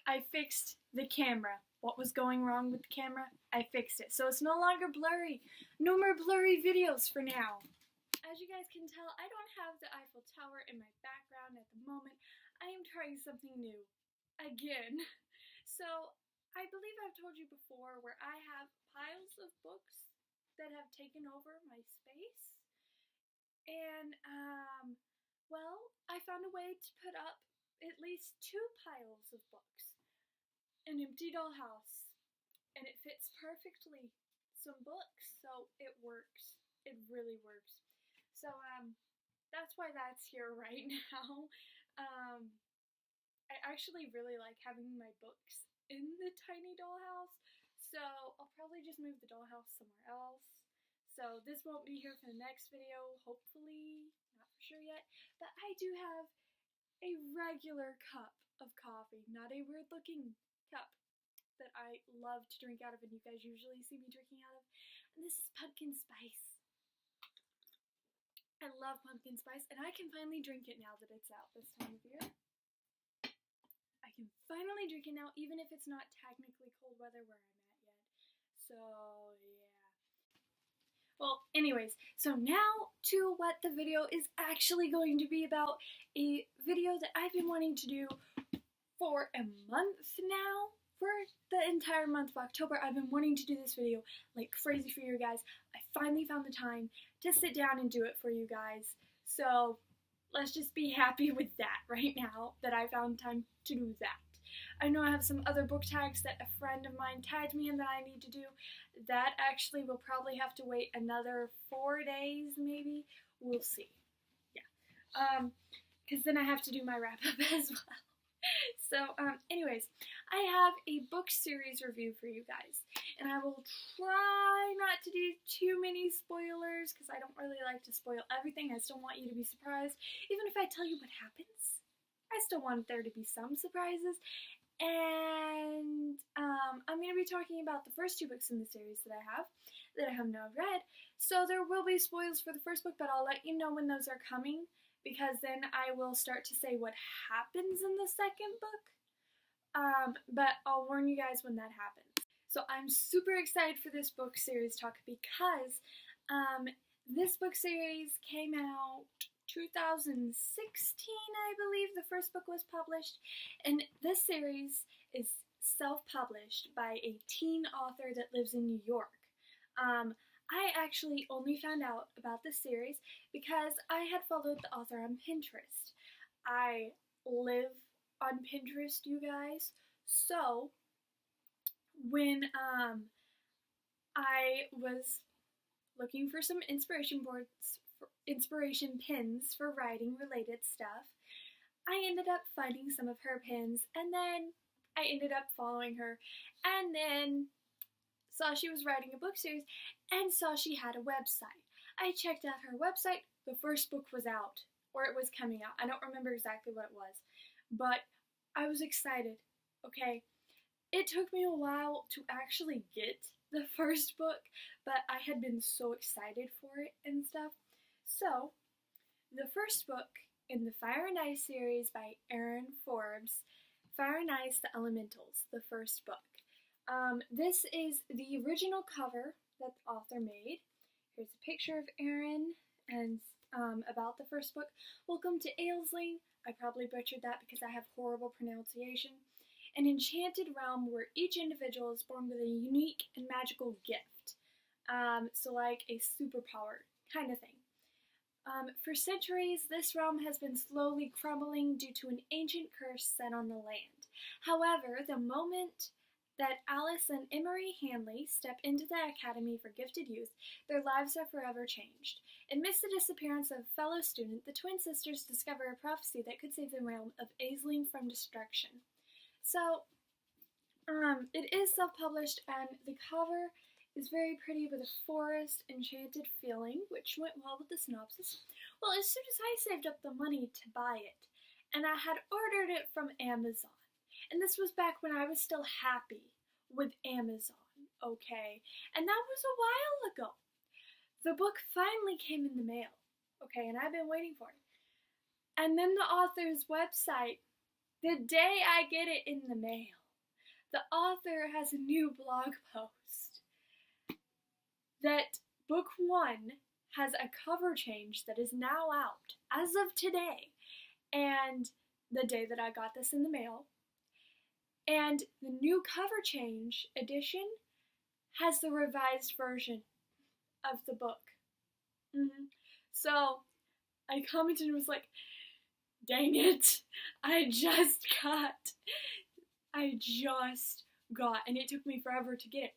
I fixed the camera. What was going wrong with the camera? I fixed it. So it's no longer blurry. No more blurry videos for now. As you guys can tell, I don't have the Eiffel Tower in my background at the moment. I am trying something new. Again. So, I believe I've told you before where I have piles of books that have taken over my space. And, well, I found a way to put up at least 2 piles of books. An empty dollhouse. And it fits perfectly. Some books, so it works. It really works. So, that's why that's here right now. I actually really like having my books in the tiny dollhouse, so I'll probably just move the dollhouse somewhere else. So this won't be here for the next video, hopefully, not for sure yet, but I do have a regular cup of coffee, not a weird looking cup that I love to drink out of and you guys usually see me drinking out of, and this is pumpkin spice. I love pumpkin spice, and I can finally drink it now that it's out this time of year. I can finally drink it now, even if it's not technically cold weather where I'm at yet. So, yeah. Well, anyways, so now to what the video is actually going to be about. A video that I've been wanting to do for a month now. For the entire month of October, I've been wanting to do this video like crazy for you guys. I finally found the time to sit down and do it for you guys. So, let's just be happy with that right now, that I found time to do that. I know I have some other book tags that a friend of mine tagged me in that I need to do. That actually will probably have to wait another 4 days, maybe. We'll see. Yeah. Because then I have to do my wrap-up as well. So, anyways, I have a book series review for you guys. And I will try not to do too many spoilers, because I don't really like to spoil everything. I still want you to be surprised. Even if I tell you what happens, I still want there to be some surprises. And, I'm going to be talking about the first 2 books in the series that I have not read. So there will be spoilers for the first book, but I'll let you know when those are coming, because then I will start to say what happens in the second book. But I'll warn you guys when that happens. So I'm super excited for this book series talk because this book series came out 2016, I believe the first book was published, and this series is self-published by a teen author that lives in New York. I actually only found out about this series because I had followed the author on Pinterest. I live on Pinterest, you guys, so when I was looking for some inspiration pins for writing related stuff, I ended up finding some of her pins, and then I ended up following her, and then saw she was writing a book series, and saw she had a website. I checked out her website, the first book was out, or it was coming out. I don't remember exactly what it was, but I was excited, okay? It took me a while to actually get the first book, but I had been so excited for it and stuff. So, the first book in the Fire and Ice series by Erin Forbes, Fire and Ice, the Elementals, the first book. This is the original cover that the author made. Here's a picture of Erin and about the first book. Welcome to Ailsling. I probably butchered that because I have horrible pronunciation. An enchanted realm where each individual is born with a unique and magical gift. So like a superpower kind of thing. For centuries, this realm has been slowly crumbling due to an ancient curse set on the land. However, the moment that Alice and Emery Hanley step into the Academy for Gifted Youth, their lives are forever changed. Amidst the disappearance of a fellow student, the twin sisters discover a prophecy that could save the realm of Aisling from destruction. So, it is self-published, and the cover is very pretty with a forest enchanted feeling, which went well with the synopsis. Well, as soon as I saved up the money to buy it, and I had ordered it from Amazon, and this was back when I was still happy with Amazon, okay? And that was a while ago. The book finally came in the mail, okay, and I've been waiting for it. And then the author's website the day I get it in the mail, the author has a new blog post that book 1 has a cover change that is now out as of today, and the day that I got this in the mail. And the new cover change edition has the revised version of the book. So I commented and was like, dang it, I just got, and it took me forever to get it.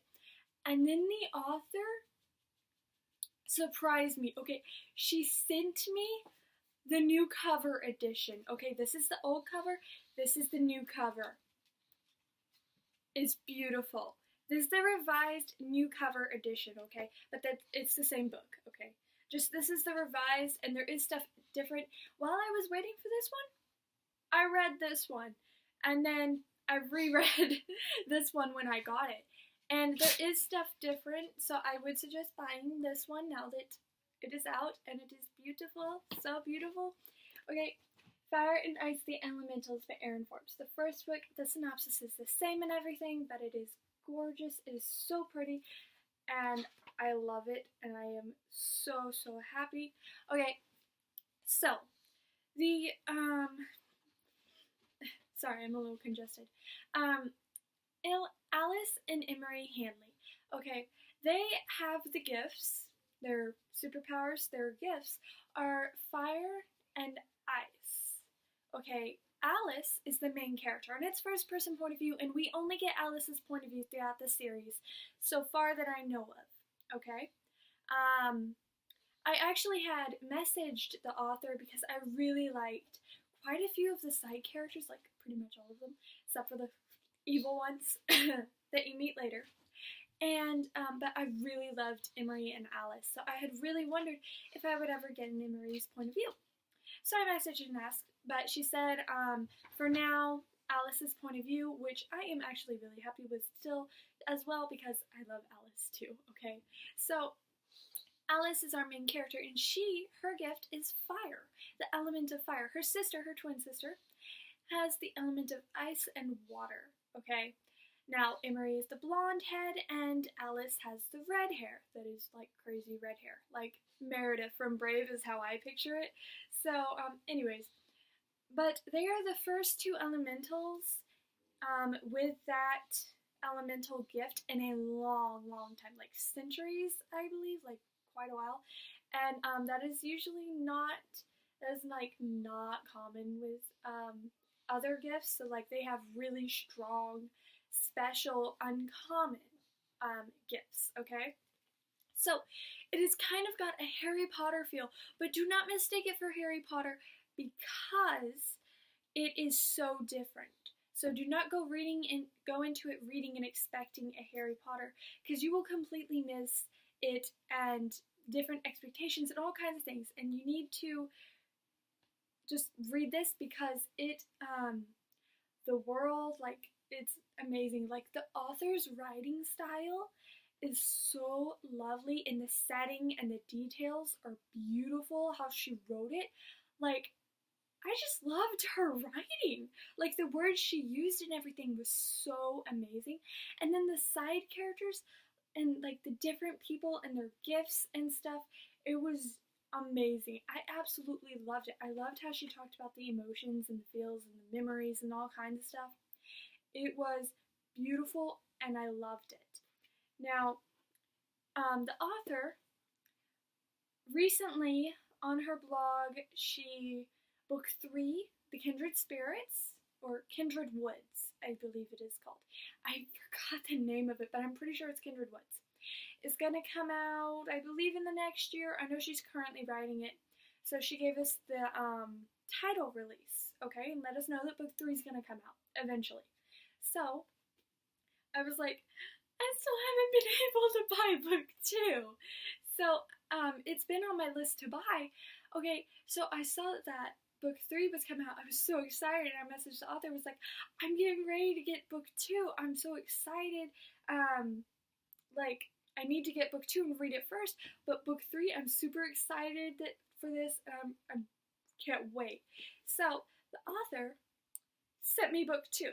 And then the author surprised me. Okay, she sent me the new cover edition. Okay, this is the old cover, this is the new cover. It's beautiful. This is the revised new cover edition, okay? But it's the same book, okay? Just this is the revised, and there is stuff different. While I was waiting for this one, I read this one, and then I reread this one when I got it. And there is stuff different, so I would suggest buying this one now that it is out, and it is beautiful, so beautiful. Okay, Fire and Ice, the Elementals by Erin Forbes. The first book, the synopsis is the same and everything, but it is gorgeous, it is so pretty, and I love it, and I am so, so happy. Okay, so, the, sorry, I'm a little congested. Alice and Emery Hanley. Okay, they have the gifts, their superpowers, their gifts are fire and ice. Okay, Alice is the main character, and it's first person point of view, and we only get Alice's point of view throughout the series, so far that I know of, okay? I actually had messaged the author because I really liked quite a few of the side characters, like pretty much all of them, except for the evil ones that you meet later. And, but I really loved Emery and Alice, so I had really wondered if I would ever get an Emery's point of view. So I messaged and asked, but she said, for now, Alice's point of view, which I am actually really happy with still as well, because I love Alice too, okay? So, Alice is our main character, and her gift is fire, the element of fire. Her sister, her twin sister, has the element of ice and water, okay? Now, Emery is the blonde head, and Alice has the red hair that is like crazy red hair. Like Meredith from Brave is how I picture it. So, anyways, but they are the first two elementals with that elemental gift in a long, long time, like centuries, I believe, like quite a while. And that is usually not common with other gifts. So like they have really strong, special, uncommon gifts, okay? So it has kind of got a Harry Potter feel, but do not mistake it for Harry Potter because it is so different. So do not go into it reading and expecting a Harry Potter, because you will completely miss it and different expectations and all kinds of things. And you need to just read this because the world, like, it's amazing. Like, the author's writing style is so lovely, and the setting and the details are beautiful, how she wrote it. Like, I just loved her writing. Like, the words she used and everything was so amazing. And then the side characters and, like, the different people and their gifts and stuff, it was amazing. I absolutely loved it. I loved how she talked about the emotions and the feels and the memories and all kinds of stuff. It was beautiful, and I loved it. Now, the author, recently on her blog, Book 3, The Kindred Spirits, or Kindred Woods, I believe it is called. I forgot the name of it, but I'm pretty sure it's Kindred Woods. It's gonna come out, I believe, in the next year. I know she's currently writing it. So she gave us the title release, okay, and let us know that Book 3 is gonna come out eventually. So I was like, I still haven't been able to buy Book 2. So it's been on my list to buy. Okay, so I saw that Book 3 was coming out. I was so excited, and I messaged the author, was like, I'm getting ready to get Book 2. I'm so excited. Like, I need to get Book 2 and read it first, but Book 3, I'm super excited for this. I can't wait. So, the author sent me book 2.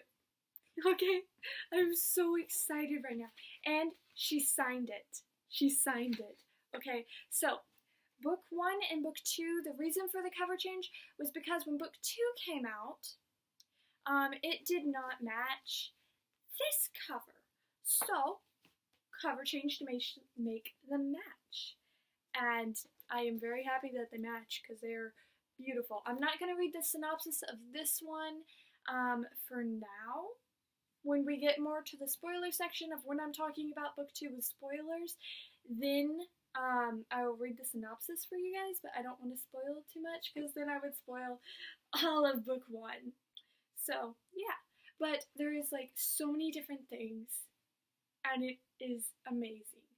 Okay? I'm so excited right now. And she signed it. She signed it. Okay, so book 1 and book 2, the reason for the cover change was because when book 2 came out, it did not match this cover. So, cover change to make them match. And I am very happy that they match because they're beautiful. I'm not going to read the synopsis of this one for now. When we get more to the spoiler section of when I'm talking about book 2 with spoilers, then I will read the synopsis for you guys, but I don't want to spoil too much because then I would spoil all of book 1. So, yeah. But there is like so many different things, and it is amazing.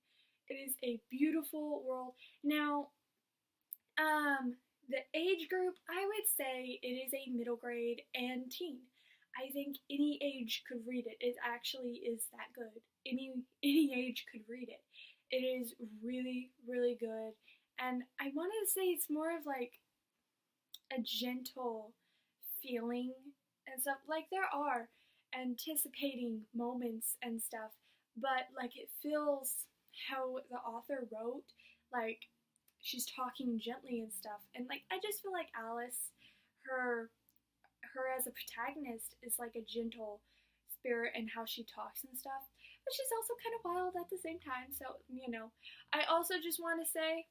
It is a beautiful world. Now, the age group, I would say it is a middle grade and teen. I think any age could read it. It actually is that good. Any age could read it. It is really, really good. And I wanted to say it's more of like a gentle feeling and stuff. Like there are anticipating moments and stuff, but like it feels how the author wrote, like she's talking gently and stuff. And like I just feel like Alice, her as a protagonist is like a gentle spirit in how she talks and stuff, but she's also kind of wild at the same time. So, you know, I also just want to say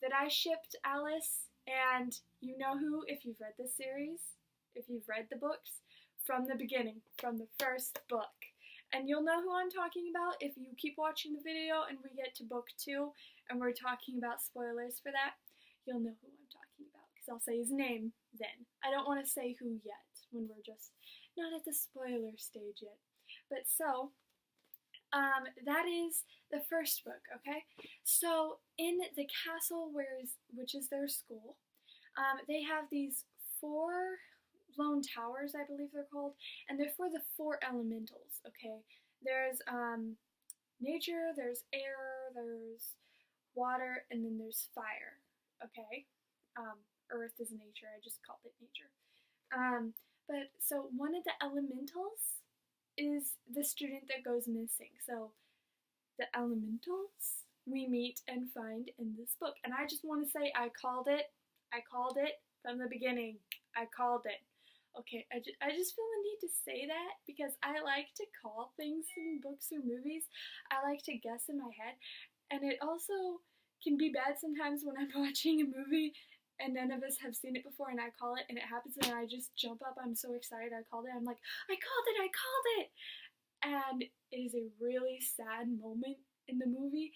that I shipped Alice and you know who, if you've read this series, if you've read the books from the beginning, from the first book. And you'll know who I'm talking about if you keep watching the video and we get to book 2 and we're talking about spoilers for that. You'll know who I'm talking about because I'll say his name then. I don't want to say who yet when we're just not at the spoiler stage yet. But so, that is the first book, okay? So, in the castle, which is their school, they have these 4 lone towers, I believe they're called, and they're for the 4 elementals, okay? There's, nature, there's air, there's water, and then there's fire, okay? Earth is nature, I just called it nature. But, so one of the elementals is the student that goes missing. So, the elementals we meet and find in this book. And I just want to say I called it from the beginning. I called it. Okay, I just feel the need to say that because I like to call things in books or movies. I like to guess in my head. And it also can be bad sometimes when I'm watching a movie and none of us have seen it before and I call it and it happens and I just jump up. I'm so excited I called it. I'm like, I called it! And it is a really sad moment in the movie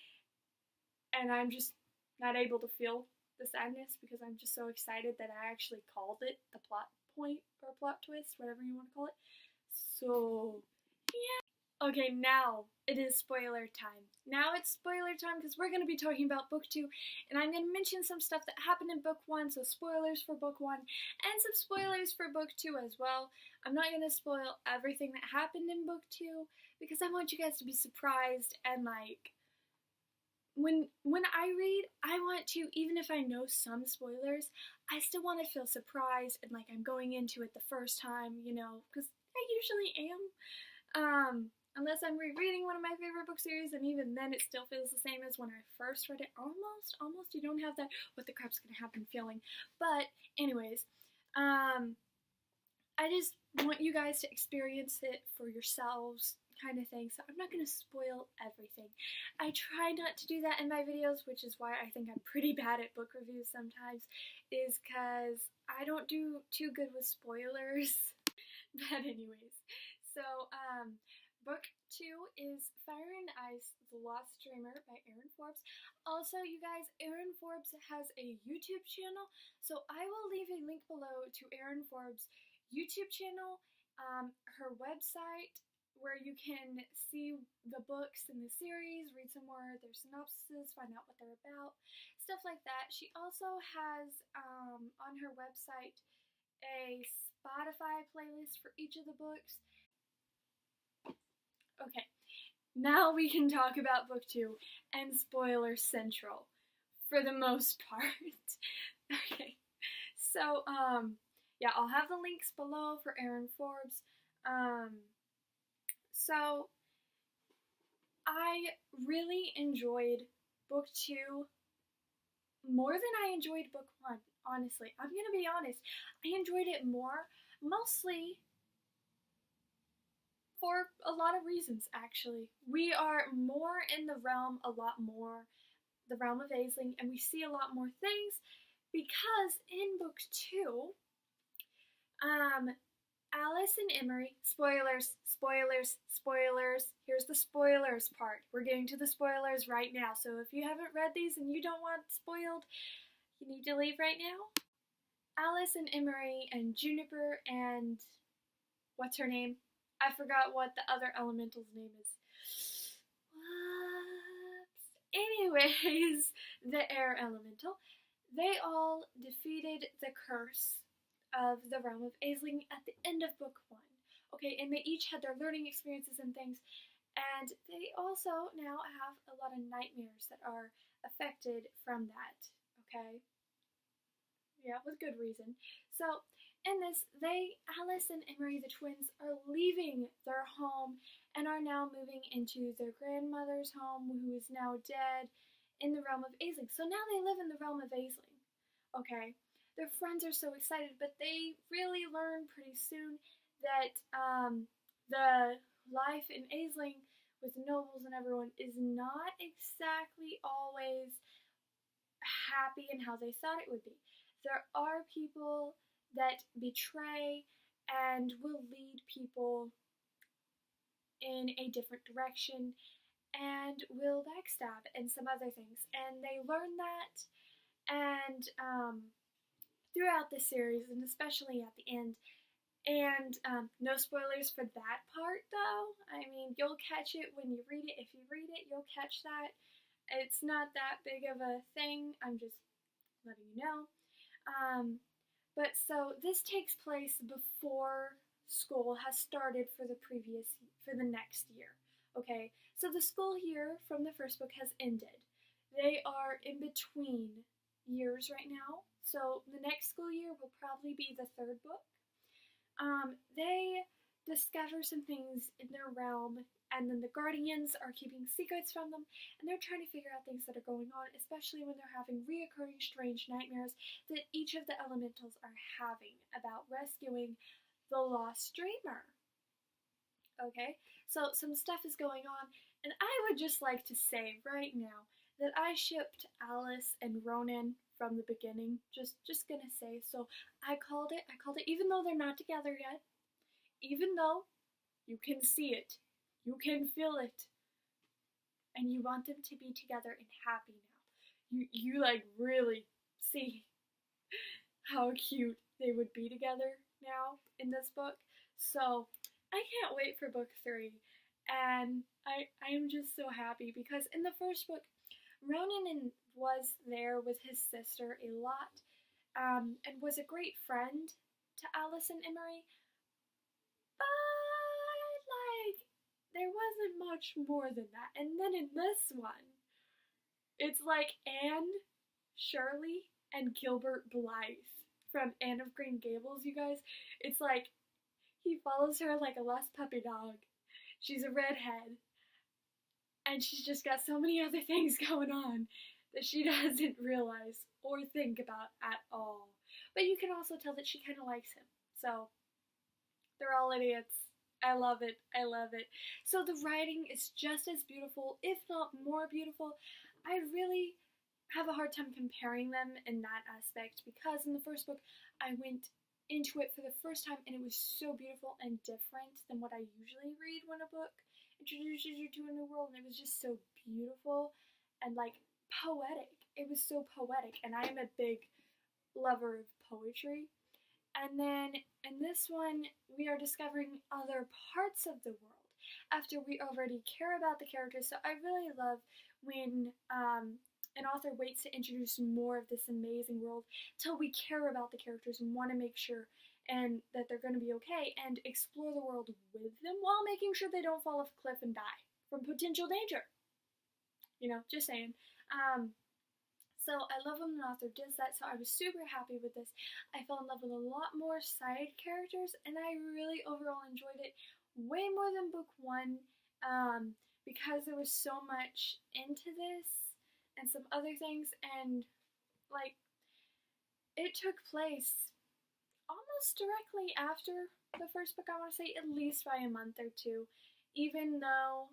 and I'm just not able to feel the sadness because I'm just so excited that I actually called it, the plot point or plot twist, whatever you want to call it. So, yeah. Okay, now it is spoiler time. Now it's spoiler time because we're going to be talking about book 2 and I'm going to mention some stuff that happened in book 1, so spoilers for book 1 and some spoilers for book 2 as well. I'm not going to spoil everything that happened in book 2 because I want you guys to be surprised and like when I read, I want to, even if I know some spoilers, I still want to feel surprised and like I'm going into it the first time, you know, because I usually am. Unless I'm rereading one of my favorite book series, and even then it still feels the same as when I first read it. Almost, you don't have that what the crap's gonna happen feeling. But anyways, I just want you guys to experience it for yourselves kind of thing, so I'm not gonna spoil everything. I try not to do that in my videos, which is why I think I'm pretty bad at book reviews sometimes, is because I don't do too good with spoilers. But anyways, so, book 2 is Fire and Ice, The Lost Dreamer by Erin Forbes. Also, you guys, Erin Forbes has a YouTube channel, so I will leave a link below to Erin Forbes' YouTube channel, her website, where you can see the books in the series, read some more of their synopses, find out what they're about, stuff like that. She also has, on her website, a Spotify playlist for each of the books. Okay, now we can talk about book 2 and spoiler central for the most part. Okay, so, yeah, I'll have the links below for Erin Forbes. So I really enjoyed book 2 more than I enjoyed book 1, honestly. I'm gonna be honest. I enjoyed it more, mostly for a lot of reasons, actually. We are more in the realm, a lot more, the realm of Aisling, and we see a lot more things because in book 2, Alice and Emery, spoilers, spoilers, spoilers. Here's the spoilers part. We're getting to the spoilers right now, so if you haven't read these and you don't want spoiled, you need to leave right now. Alice and Emery and Juniper and what's her name? I forgot what the other elemental's name is. Whoops. Anyways, the air elemental, they all defeated the curse of the realm of Aisling at the end of book 1. Okay, and they each had their learning experiences and things, and they also now have a lot of nightmares that are affected from that. Okay? Yeah, with good reason. So, in this, Alice and Emery, the twins, are leaving their home and are now moving into their grandmother's home, who is now dead, in the realm of Aisling. So now they live in the realm of Aisling. Okay? Their friends are so excited, but they really learn pretty soon that the life in Aisling with the nobles and everyone is not exactly always happy in how they thought it would be. There are people that betray and will lead people in a different direction and will backstab and some other things. And they learn that, and throughout the series, and especially at the end. And no spoilers for that part, though. I mean, you'll catch it when you read it. If you read it, you'll catch that. It's not that big of a thing. I'm just letting you know. But so this takes place before school has started for the next year. Okay, so the school year from the first book has ended. They are in between years right now. So the next school year will probably be the third book. They discover some things in their realm, and then the guardians are keeping secrets from them, and they're trying to figure out things that are going on, especially when they're having reoccurring strange nightmares that each of the elementals are having about rescuing the lost dreamer. Okay, so some stuff is going on, and I would just like to say right now that I shipped Alice and Ronan from the beginning. Just gonna say, so I called it, even though they're not together yet, even though you can see it, you can feel it, and you want them to be together and happy now. You like really see how cute they would be together now in this book. So I can't wait for book 3, and I am just so happy because in the first book, Ronan was there with his sister a lot, and was a great friend to Alice and Emery, but like there wasn't much more than that. And then in this one, it's like Anne, Shirley, and Gilbert Blythe from Anne of Green Gables, you guys. It's like he follows her like a lost puppy dog. She's a redhead, and she's just got so many other things going on that she doesn't realize or think about at all. But you can also tell that she kind of likes him. So they're all idiots. I love it. I love it. So the writing is just as beautiful, if not more beautiful. I really have a hard time comparing them in that aspect because in the first book I went into it for the first time and it was so beautiful and different than what I usually read when a book introduces you to a new world, and it was just so beautiful and like poetic. It was so poetic, and I am a big lover of poetry. And then in this one, we are discovering other parts of the world after we already care about the characters. So I really love when an author waits to introduce more of this amazing world till we care about the characters and want to make sure and that they're going to be okay and explore the world with them while making sure they don't fall off a cliff and die from potential danger. You know, just saying. So I love when an author does that, so I was super happy with this. I fell in love with a lot more side characters, and I really overall enjoyed it way more than book one, because there was so much into this and some other things, and like it took place almost directly after the first book. I want to say at least by a month or two, even though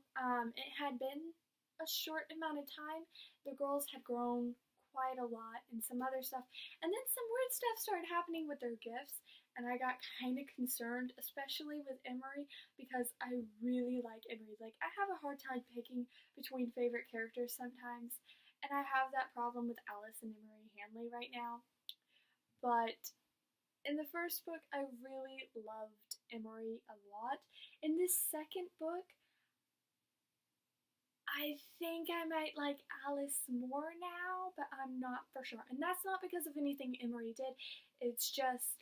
it had been a short amount of time. The girls had grown quite a lot and some other stuff, and then some weird stuff started happening with their gifts, and I got kind of concerned, especially with Emery, because I really like Emery. Like, I have a hard time picking between favorite characters sometimes, and I have that problem with Alice and Emery Hanley right now. But in the first book, I really loved Emery a lot. In this second book, I think I might like Alice more now, but I'm not for sure. And that's not because of anything Emery did. It's just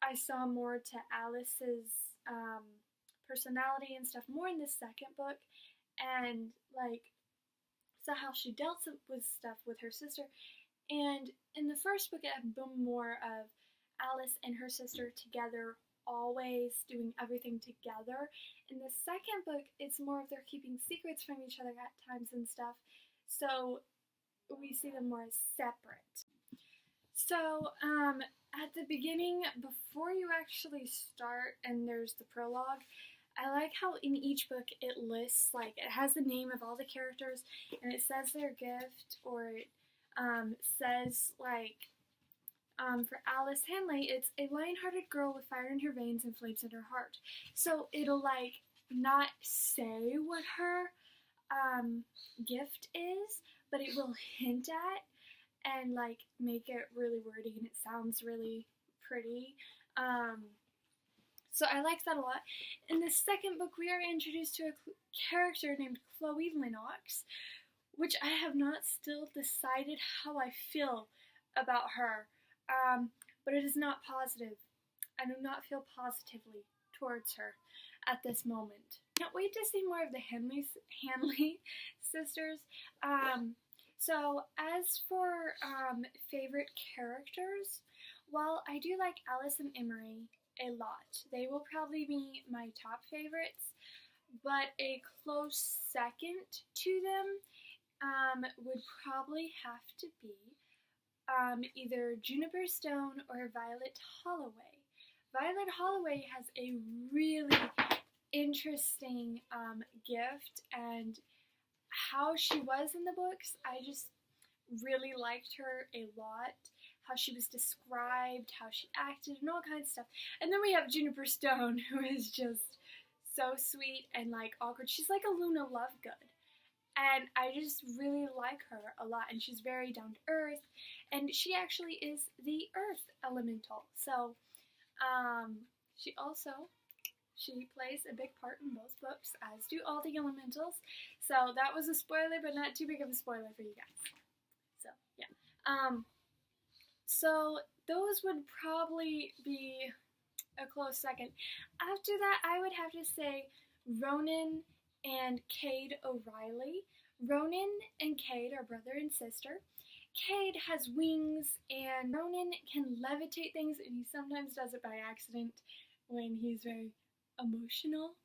I saw more to Alice's personality and stuff more in the second book, and like saw how she dealt with stuff with her sister. And in the first book, it had been more of Alice and her sister together, always doing everything together. In the second book, it's more of they're keeping secrets from each other at times and stuff, so we see them more as separate. So, at the beginning, before you actually start and there's the prologue, I like how in each book it lists, like, it has the name of all the characters, and it says their gift, or it says, like, for Alice Hanley, it's a lion-hearted girl with fire in her veins and flames in her heart. So it'll, like, not say what her gift is, but it will hint at and, like, make it really wordy, and it sounds really pretty. So I like that a lot. In the second book, we are introduced to a character named Chloe Lennox, which I have not still decided how I feel about her, but it is not positive. I do not feel positively towards her at this moment. Can't wait to see more of the Hanley sisters. So as for favorite characters, well, I do like Alice and Emery a lot. They will probably be my top favorites, but a close second to them would probably have to be either Juniper Stone or Violet Holloway. Violet Holloway has a really interesting gift, and how she was in the books, I just really liked her a lot. How she was described, how she acted, and all kinds of stuff. And then we have Juniper Stone, who is just so sweet and like awkward. She's like a Luna Lovegood, and I just really like her a lot. And she's very down to earth, and she actually is the Earth Elemental. So she plays a big part in both books, as do all the elementals. So that was a spoiler, but not too big of a spoiler for you guys. So yeah. So those would probably be a close second. After that, I would have to say Ronan and Cade O'Reilly. Ronan and Cade are brother and sister. Cade has wings, and Ronan can levitate things, and he sometimes does it by accident when he's very emotional.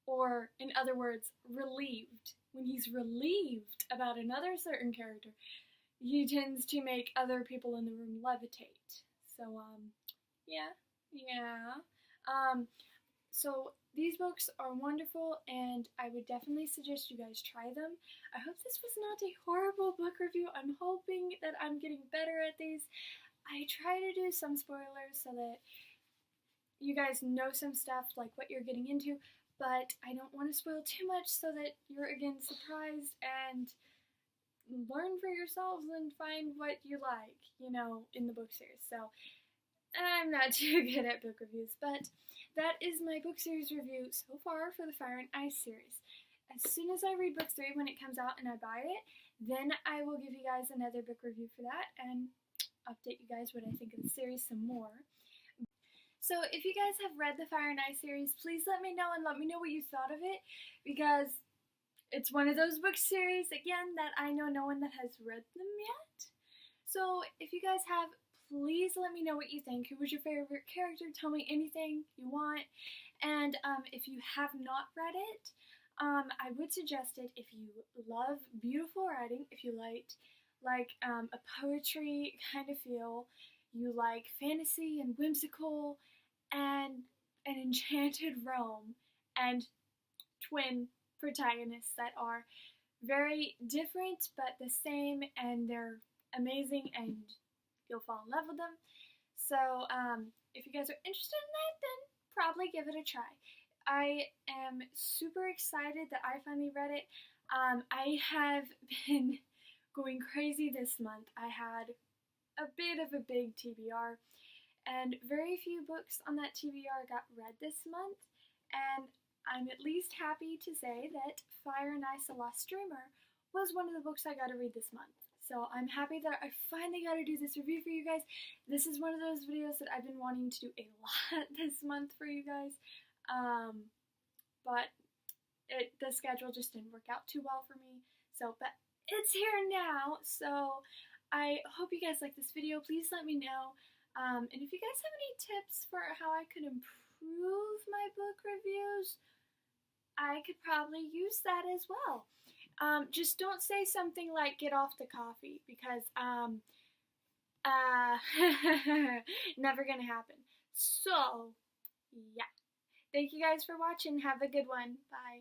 Or, in other words, relieved. When he's relieved about another certain character, he tends to make other people in the room levitate. So, yeah. So these books are wonderful, and I would definitely suggest you guys try them. I hope this was not a horrible book review. I'm hoping that I'm getting better at these. I try to do some spoilers so that you guys know some stuff, like what you're getting into, but I don't want to spoil too much so that you're again surprised and learn for yourselves and find what you like, in the book series. So I'm not too good at book reviews, but that is my book series review so far for the Fire and Ice series. As soon as I read book 3 when it comes out and I buy it, then I will give you guys another book review for that and update you guys what I think of the series some more. So if you guys have read the Fire and Ice series, please let me know and let me know what you thought of it, because it's one of those book series, again, that I know no one that has read them yet. So if you guys have, please let me know what you think. Who was your favorite character? Tell me anything you want. And if you have not read it, I would suggest it if you love beautiful writing, if you like a poetry kind of feel, you like fantasy and whimsical, and an enchanted realm, and twin protagonists that are very different but the same, and they're amazing, and you'll fall in love with them. So if you guys are interested in that, then probably give it a try. I am super excited that I finally read it. I have been going crazy this month. I had a bit of a big TBR, and very few books on that TBR got read this month, and I'm at least happy to say that Fire and Ice: A Lost Dreamer was one of the books I got to read this month. So I'm happy that I finally got to do this review for you guys. This is one of those videos that I've been wanting to do a lot this month for you guys, but the schedule just didn't work out too well for me. So, but it's here now, so I hope you guys like this video. Please let me know. And if you guys have any tips for how I could improve my book reviews, I could probably use that as well. Just don't say something like "get off the coffee," because never gonna happen. So yeah, thank you guys for watching. Have a good one. Bye.